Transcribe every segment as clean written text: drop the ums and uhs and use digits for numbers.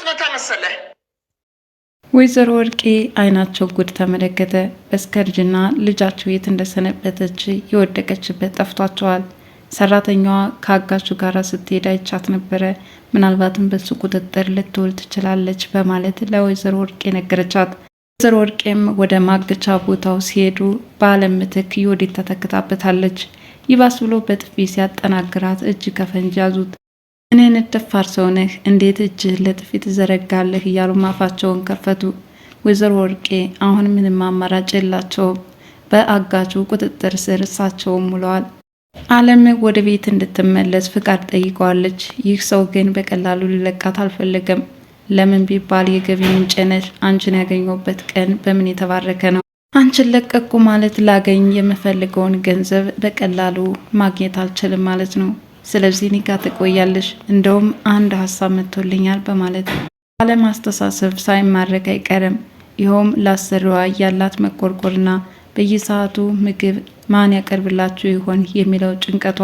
ሁኔታ መሰለ? ወይዘሮ ወርቄ አይናቸው ጉድ ተመለከተ። በስከርጅና ልጃቸው የት እንደሰነበተች የወደቀችበት ጠፍቷቸዋል። ሰራተኛዋ ከአጋቹ ጋር ስትሄድ አይቻት ነበረ። ምናልባትም በሱ ቁጥጥር ልትውል ትችላለች በማለት ለወይዘሮ ወርቄ ነገረቻት። ወይዘሮ ወርቄም ወደ ማገቻ ቦታው ሲሄዱ በአለም ምትክ የወዲት ተተክታበታለች። ይባስ ብሎ በጥፊ ሲያጠናግራት እጅ ከፈንጅ ያዙት። እኔን ደፋር ሰው ነህ፣ እንዴት እጅህ ለጥፊ ትዘረጋለህ እያሉ ማፋቸውን ከፈቱ። ወይዘሮ ወርቄ አሁን ምንም አማራጭ የላቸውም። በአጋቹ ቁጥጥር ስር እሳቸውም ውለዋል። አለም ወደ ቤት እንድትመለስ ፍቃድ ጠይቀዋለች። ይህ ሰው ግን በቀላሉ ሊለቃት አልፈለገም። ለምን ቢባል የገቢ ምንጭ ነሽ፣ አንቺን ያገኘሁበት ቀን በምን የተባረከ ነው። አንቺን ለቀቁ ማለት ላገኝ የምፈልገውን ገንዘብ በቀላሉ ማግኘት አልችልም ማለት ነው። ስለዚህ እኔ ጋር ትቆያለሽ፣ እንደውም አንድ ሀሳብ መጥቶልኛል በማለት አለም አስተሳሰብ ሳይማረክ አይቀርም። ይኸውም ላሰሪዋ ያላት መቆርቆርና በየሰዓቱ ምግብ ማን ያቀርብላችሁ ይሆን የሚለው ጭንቀቷ፣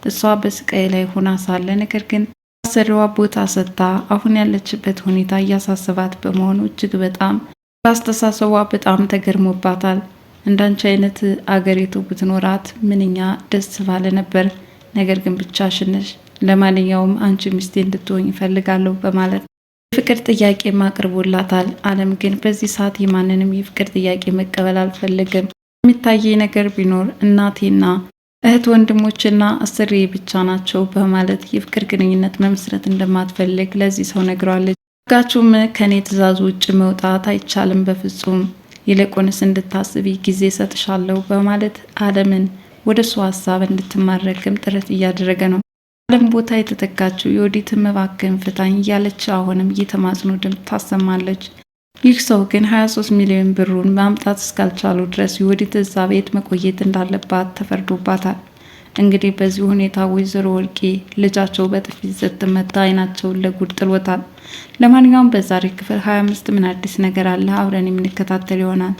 እሷ በስቃይ ላይ ሆና ሳለ ነገር ግን አሰሪዋ ቦታ ሰጥታ አሁን ያለችበት ሁኔታ እያሳሰባት በመሆኑ እጅግ በጣም በአስተሳሰቧ በጣም ተገርሞባታል። እንዳንቺ አይነት አገሪቱ ብትኖራት ምንኛ ደስ ባለ ነበር፣ ነገር ግን ብቻሽን ነሽ። ለማንኛውም አንቺ ሚስቴ እንድትሆኝ እፈልጋለሁ በማለት የፍቅር ጥያቄ ማቅርቦላታል። አለም ግን በዚህ ሰዓት የማንንም የፍቅር ጥያቄ መቀበል አልፈለገም። የሚታየኝ ነገር ቢኖር እናቴና እህት ወንድሞችና አሰሪ ብቻ ናቸው በማለት የፍቅር ግንኙነት መመስረት እንደማትፈልግ ለዚህ ሰው ነግሯለች። አጋቹም ከኔ ትዕዛዝ ውጭ መውጣት አይቻልም በፍጹም፣ ይልቁንስ እንድታስቢ ጊዜ ሰጥሻለሁ በማለት አለምን ወደ እሱ ሀሳብ እንድትማረክም ጥረት እያደረገ ነው። አለም ቦታ የተተካችው የወዲት እባክህን ፍታኝ እያለች አሁንም እየተማጽኖ ድምፅ ታሰማለች። ይህ ሰው ግን 23 ሚሊዮን ብሩን ማምጣት እስካልቻሉ ድረስ የወዲት እዛ ቤት መቆየት እንዳለባት ተፈርዶባታል። እንግዲህ በዚህ ሁኔታ ወይዘሮ ወርቄ ልጃቸው በጥፊ ስትመታ አይናቸውን ለጉድ ጥሎታል። ለማንኛውም በዛሬ ክፍል 25 ምን አዲስ ነገር አለ አብረን የምንከታተል ይሆናል።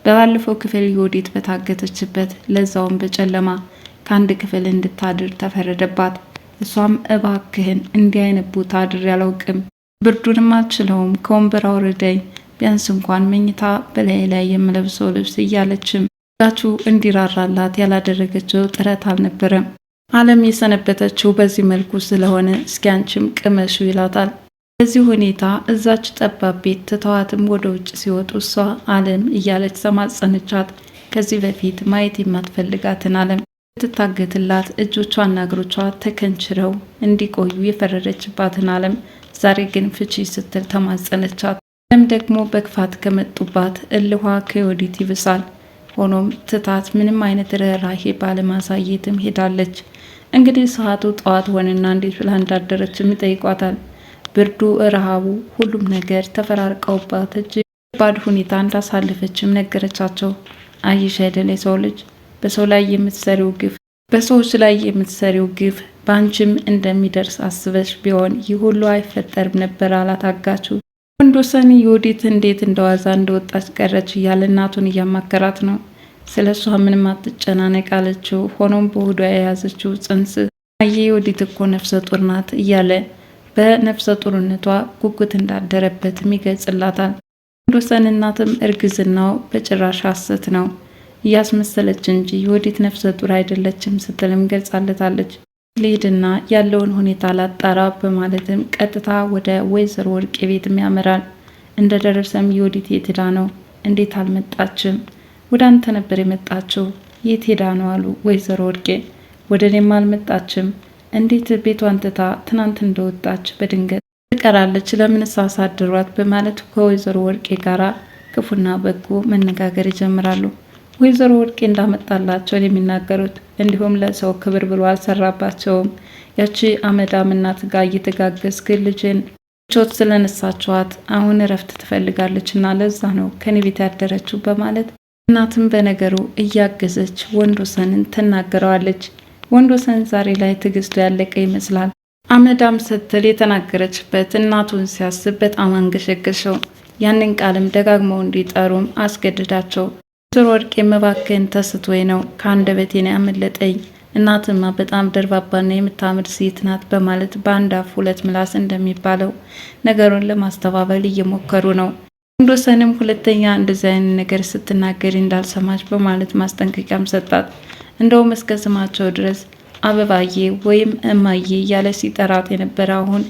በባለፈው ክፍል የወዲት በታገተችበት ለዛውም በጨለማ ከአንድ ክፍል እንድታድር ተፈረደባት። እሷም እባክህን እንዲህ አይነት ቦታ አድር ያላውቅም፣ ብርዱንም አልችለውም፣ ከወንበር አውርደኝ፣ ቢያንስ እንኳን መኝታ በላይ ላይ የምለብሰው ልብስ እያለችም ጋቹ እንዲራራላት ያላደረገችው ጥረት አልነበረም። አለም የሰነበተችው በዚህ መልኩ ስለሆነ እስኪ አንቺም ቅመሹ ይላታል። በዚህ ሁኔታ እዛች ጠባብ ቤት ትተዋትም ወደ ውጭ ሲወጡ እሷ አለም እያለች ተማጸነቻት። ከዚህ በፊት ማየት የማትፈልጋትን አለም ትታገትላት እጆቿና እግሮቿ ተከንችረው እንዲቆዩ የፈረደችባትን አለም ዛሬ ግን ፍቺ ስትል ተማጸነቻት። አለም ደግሞ በክፋት ከመጡባት እልኋ ከወዲት ይብሳል። ሆኖም ትታት ምንም አይነት ርህራሄ ባለማሳየትም ሄዳለች። እንግዲህ ሰዓቱ ጠዋት ሆነና እንዴት ብላ እንዳደረችም ይጠይቋታል። ብርዱ፣ ረሃቡ፣ ሁሉም ነገር ተፈራርቀውባት እጅግ ከባድ ሁኔታ እንዳሳለፈችም ነገረቻቸው። አይሽ አይደል የሰው ልጅ በሰው ላይ የምትሰሪው ግፍ፣ በሰዎች ላይ የምትሰሪው ግፍ በአንቺም እንደሚደርስ አስበሽ ቢሆን ይህ ሁሉ አይፈጠርም ነበር አላት አጋቹ። ወንዶሰን የወዲት እንዴት እንደዋዛ እንደወጣች ቀረች እያለ እናቱን እያማከራት ነው። ስለ እሷ ምንም አትጨናነቅ አለችው። ሆኖም በሆዷ የያዘችው ጽንስ የወዲት እኮ ነፍሰ ጡር ናት እያለ በነፍሰ ጡርነቷ ጉጉት እንዳደረበትም ይገልጽላታል። ወንዶሰን እናትም እርግዝናው በጭራሽ ሐሰት ነው እያስመሰለች እንጂ የወዲት ነፍሰ ጡር አይደለችም ስትልም ገልጻለታለች። ሊድና ያለውን ሁኔታ ላጣራ በማለትም ቀጥታ ወደ ወይዘሮ ወርቄ ቤትም ያመራል። እንደደረሰም የወዲት የት ሄዳ ነው? እንዴት አልመጣችም? ወደ አንተ ነበር የመጣችው፣ የት ሄዳ ነው አሉ ወይዘሮ ወርቄ። ወደ እኔም አልመጣችም፣ እንዴት ቤቷን ትታ ትናንት እንደወጣች በድንገት ትቀራለች? ለምን ሳሳድሯት? በማለት ከወይዘሮ ወርቄ ጋራ ክፉና በጎ መነጋገር ይጀምራሉ። ወይዘሮ ወርቄ እንዳመጣላቸው የሚናገሩት እንዲሁም ለሰው ክብር ብሎ አልሰራባቸውም። ያቺ አመዳም እናት ጋር እየተጋገዝክ ልጅን ቾት ስለነሳችኋት አሁን እረፍት ትፈልጋለች እና ለዛ ነው ከኔ ቤት ያደረችው በማለት እናትም በነገሩ እያገዘች ወንዶሰንን ትናገረዋለች። ወንዶሰን ዛሬ ላይ ትዕግስቱ ያለቀ ይመስላል። አመዳም ስትል የተናገረችበት እናቱን ሲያስብ በጣም አንገሸገሸው። ያንን ቃልም ደጋግመው እንዲጠሩም አስገድዳቸው። ወይዘሮ ወርቄ እባክህን ተስቶኝ ነው ከአንደበቴ ነው ያመለጠኝ፣ እናትማ በጣም ደርባባና የምታምር ሴት ናት በማለት በአንድ አፍ ሁለት ምላስ እንደሚባለው ነገሩን ለማስተባበል እየሞከሩ ነው። ወንዶሰንም ሁለተኛ እንደዚህ አይነት ነገር ስትናገሪ እንዳልሰማች በማለት ማስጠንቀቂያም ሰጣት። እንደውም እስከ ስማቸው ድረስ አበባዬ ወይም እማዬ እያለ ሲጠራት የነበረ አሁን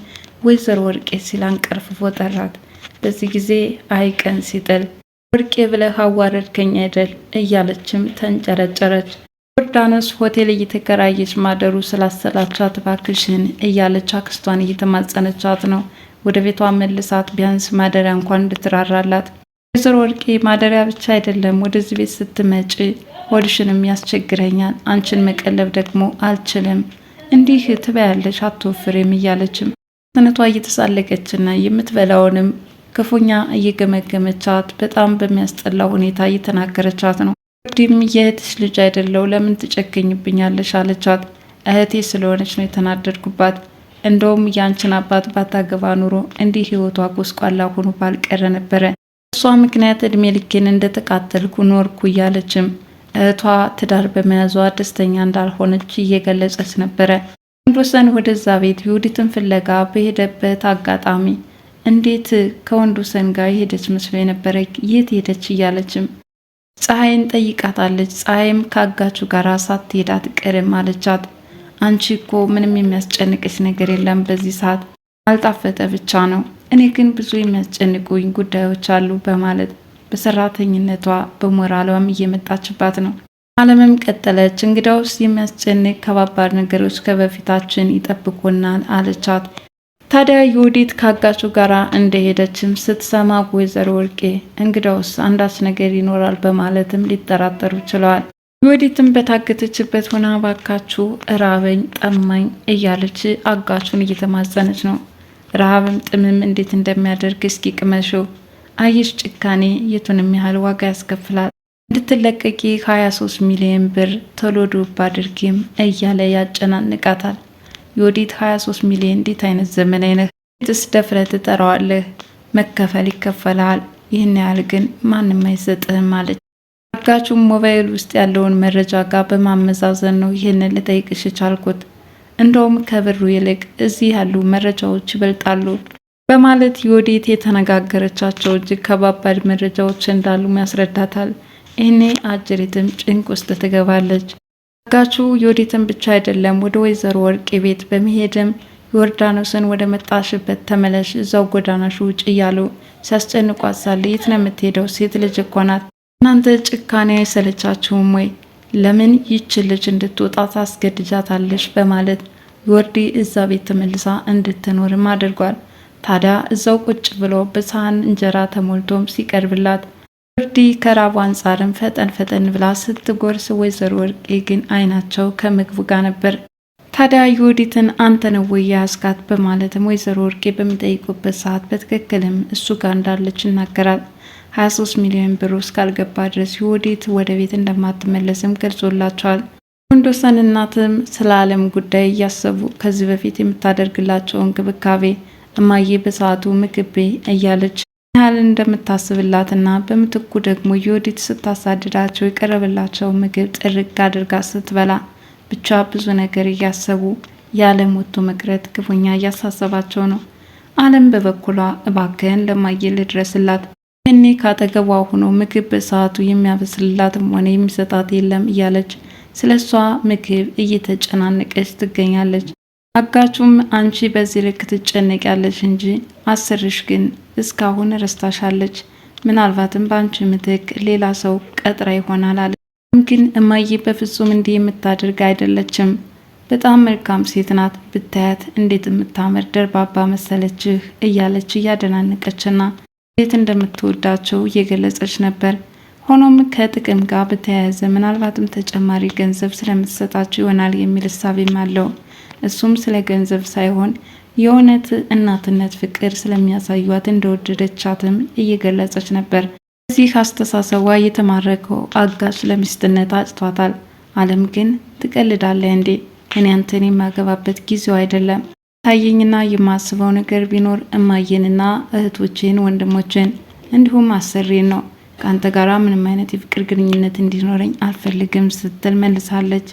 ወይዘሮ ወርቄ ሲል አንቀርፍፎ ጠራት። በዚህ ጊዜ አይቀን ሲጥል ወርቄ ብለህ አዋረድከኝ አይደል እያለችም ተንጨረጨረች። ዮርዳኖስ ሆቴል እየተከራየች ማደሩ ስላሰላቻት እባክሽን እያለች አክስቷን እየተማጸነቻት ነው። ወደ ቤቷ መልሳት ቢያንስ ማደሪያ እንኳን እንድትራራላት። ወይዘሮ ወርቄ ማደሪያ ብቻ አይደለም ወደዚህ ቤት ስትመጪ ሆድሽንም ያስቸግረኛል፣ አንቺን መቀለብ ደግሞ አልችልም፣ እንዲህ ትበያለሽ አትወፍሬም እያለችም ሰነቷ እየተሳለቀችና የምትበላውንም ክፉኛ እየገመገመቻት በጣም በሚያስጠላ ሁኔታ እየተናገረቻት ነው። ወዲም የእህትሽ ልጅ አይደለው ለምን ትጨክኝብኛለሽ አለቻት። እህቴ ስለሆነች ነው የተናደድኩባት። እንደውም ያንቺን አባት ባታገባ ኑሮ እንዲህ ህይወቷ ጎስቋላ ሆኖ ባልቀረ ነበረ። እሷ ምክንያት እድሜ ልኬን እንደተቃጠልኩ ኖርኩ እያለችም እህቷ ትዳር በመያዟ ደስተኛ እንዳልሆነች እየገለጸች ነበረ። ወንዶሰን ወደዛ ቤት ይሁዲትን ፍለጋ በሄደበት አጋጣሚ እንዴት ከወንዶሰን ጋር የሄደች መስሎ የነበረ የት ሄደች እያለችም ፀሐይን ጠይቃታለች። ፀሐይም ካጋቹ ጋር ሳትሄድ አትቀርም አለቻት። አንቺ እኮ ምንም የሚያስጨንቅሽ ነገር የለም በዚህ ሰዓት አልጣፈጠ ብቻ ነው፣ እኔ ግን ብዙ የሚያስጨንቁኝ ጉዳዮች አሉ በማለት በሰራተኝነቷ በሞራሏም እየመጣችባት ነው። አለምም ቀጠለች። እንግዳውስ የሚያስጨንቅ ከባባድ ነገሮች ከበፊታችን ይጠብቁናል አለቻት። ታዲያ ዮዲት ካጋቹ ጋር እንደሄደችም ስትሰማ ወይዘሮ ወርቄ እንግዳውስ አንዳች ነገር ይኖራል በማለትም ሊጠራጠሩ ችለዋል። ዮዲትም በታገተችበት ሆና ባካችሁ ራበኝ ጠማኝ እያለች አጋቹን እየተማጸነች ነው። ረሃብም ጥምም እንዴት እንደሚያደርግ እስኪ ቅመሽው፣ አየሽ ጭካኔ የቱንም ያህል ዋጋ ያስከፍላል፣ እንድትለቀቂ 23 ሚሊዮን ብር ቶሎ ዱብ አድርጊም እያለ ያጨናንቃታል። ዮዲት 23 ሚሊዮን እንዴት አይነት ዘመናዊ ነህ? ትስ ደፍረህ ትጠራዋለህ? መከፈል ይከፈልሃል፣ ይህን ያህል ግን ማንም አይሰጥህም አለች። አጋቹም ሞባይል ውስጥ ያለውን መረጃ ጋር በማመዛዘን ነው ይህንን ልጠይቅሽ ቻልኩት፣ እንደውም ከብሩ ይልቅ እዚህ ያሉ መረጃዎች ይበልጣሉ በማለት ዮዲት የተነጋገረቻቸው እጅግ ከባባድ መረጃዎች እንዳሉ ያስረዳታል። ይህኔ አጅሪትም ጭንቅ ውስጥ ትገባለች። አጋቹ ዮዲትን ብቻ አይደለም ወደ ወይዘሮ ወርቄ ቤት በመሄድም ዮርዳኖስን ወደ መጣሽበት ተመለሽ፣ እዛው ጎዳናሽ ውጭ እያሉ ሲያስጨንቋት ሳለ የት ነው የምትሄደው? ሴት ልጅ እኮ ናት። እናንተ ጭካኔ አይሰለቻችሁም ወይ? ለምን ይች ልጅ እንድትወጣ ታስገድጃታለሽ? በማለት ዮርዲ እዛ ቤት ተመልሳ እንድትኖርም አድርጓል። ታዲያ እዛው ቁጭ ብሎ በሳህን እንጀራ ተሞልቶም ሲቀርብላት ዮርዲ ከራቡ አንጻርም ፈጠን ፈጠን ብላ ስትጎርስ፣ ወይዘሮ ወርቄ ግን አይናቸው ከምግቡ ጋር ነበር። ታዲያ ዮዲትን አንተ ነው ወይ ያስካት? በማለትም ወይዘሮ ወርቄ በሚጠይቁበት ሰዓት በትክክልም እሱ ጋር እንዳለች ይናገራል። 23 ሚሊዮን ብር እስካልገባ ድረስ ዮዲት ወደ ቤት እንደማትመለስም ገልጾላቸዋል። ወንዶሰን እናትም ስለ አለም ጉዳይ እያሰቡ ከዚህ በፊት የምታደርግላቸው እንክብካቤ እማዬ በሰዓቱ ምግቤ እያለች ያህል እንደምታስብላትና በምትኩ ደግሞ ዮዲት ስታሳድዳቸው የቀረበላቸው ምግብ ጥርቅ አድርጋ ስትበላ ብቻ ብዙ ነገር እያሰቡ የአለም ወጥቶ መቅረት ክፉኛ እያሳሰባቸው ነው። አለም በበኩሏ እባክህን ለማዬ ልድረስላት፣ እኔ ካጠገቧ ሆኖ ምግብ በሰዓቱ የሚያበስልላትም ሆነ የሚሰጣት የለም እያለች ስለሷ ምግብ እየተጨናነቀች ትገኛለች። አጋቹም አንቺ በዚህ ልክ ትጨነቂያለሽ እንጂ አስርሽ ግን እስካሁን ረስታሻለች፣ ምናልባትም በአንቺ ምትክ ሌላ ሰው ቀጥራ ይሆናል አለ። ግን እማዬ በፍጹም እንዲህ የምታደርግ አይደለችም፣ በጣም መልካም ሴት ናት፣ ብታያት እንዴት የምታምር ደርባባ መሰለችህ እያለች እያደናነቀችና እንዴት እንደምትወዳቸው እየገለጸች ነበር። ሆኖም ከጥቅም ጋር በተያያዘ ምናልባትም ተጨማሪ ገንዘብ ስለምትሰጣቸው ይሆናል የሚል እሳቤም አለው። እሱም ስለ ገንዘብ ሳይሆን የእውነት እናትነት ፍቅር ስለሚያሳዩት እንደወደደቻትም እየገለጸች ነበር። እዚህ አስተሳሰቧ የተማረከው አጋች ለሚስትነት አጭቷታል። አለም ግን ትቀልዳለህ እንዴ? እኔ አንተን የማገባበት ጊዜው አይደለም። ታየኝና የማስበው ነገር ቢኖር እማዬንና እህቶቼን ወንድሞቼን እንዲሁም አሰሪን ነው። ከአንተ ጋር ምንም አይነት የፍቅር ግንኙነት እንዲኖረኝ አልፈልግም ስትል መልሳለች።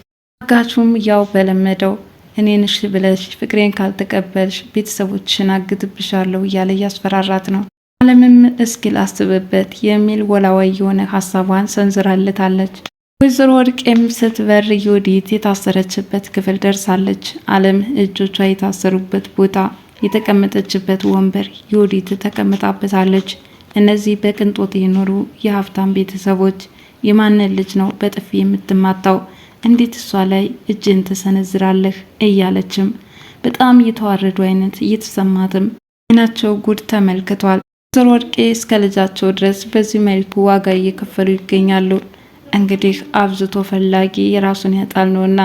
አጋቹም ያው በለመደው እኔን እሺ ብለሽ ፍቅሬን ካልተቀበልሽ ቤተሰቦችሽን አግትብሻለሁ እያለ እያስፈራራት ነው። አለምም እስኪ ላስብበት የሚል ወላዋይ የሆነ ሀሳቧን ሰንዝራለታለች። ወይዘሮ ወርቄም ስትበር ዮዲት የታሰረችበት ክፍል ደርሳለች። አለም እጆቿ የታሰሩበት ቦታ የተቀመጠችበት ወንበር ዮዲት ተቀምጣበታለች። እነዚህ በቅንጦት የኖሩ የሀብታም ቤተሰቦች የማንን ልጅ ነው በጥፊ የምትማታው? እንዴት እሷ ላይ እጅን ትሰነዝራለህ? እያለችም በጣም የተዋረዱ አይነት እየተሰማትም አይናቸው ጉድ ተመልክቷል። ወይዘሮ ወርቄ እስከ ልጃቸው ድረስ በዚህ መልኩ ዋጋ እየከፈሉ ይገኛሉ። እንግዲህ አብዝቶ ፈላጊ የራሱን ያጣል ነውና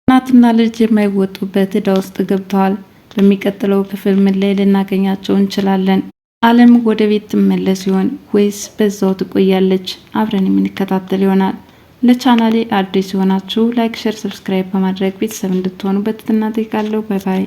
እናትና ልጅ የማይወጡበት ዕዳ ውስጥ ገብተዋል። በሚቀጥለው ክፍል ምን ላይ ልናገኛቸው እንችላለን? አለም ወደ ቤት ትመለስ ይሆን ወይስ በዛው ትቆያለች? አብረን የምንከታተል ይሆናል። ለቻናሌ አዲስ የሆናችሁ ላይክ፣ ሼር፣ ሰብስክራይብ በማድረግ ቤተሰብ እንድትሆኑ በትህትና እጠይቃለሁ። ባይ ባይ።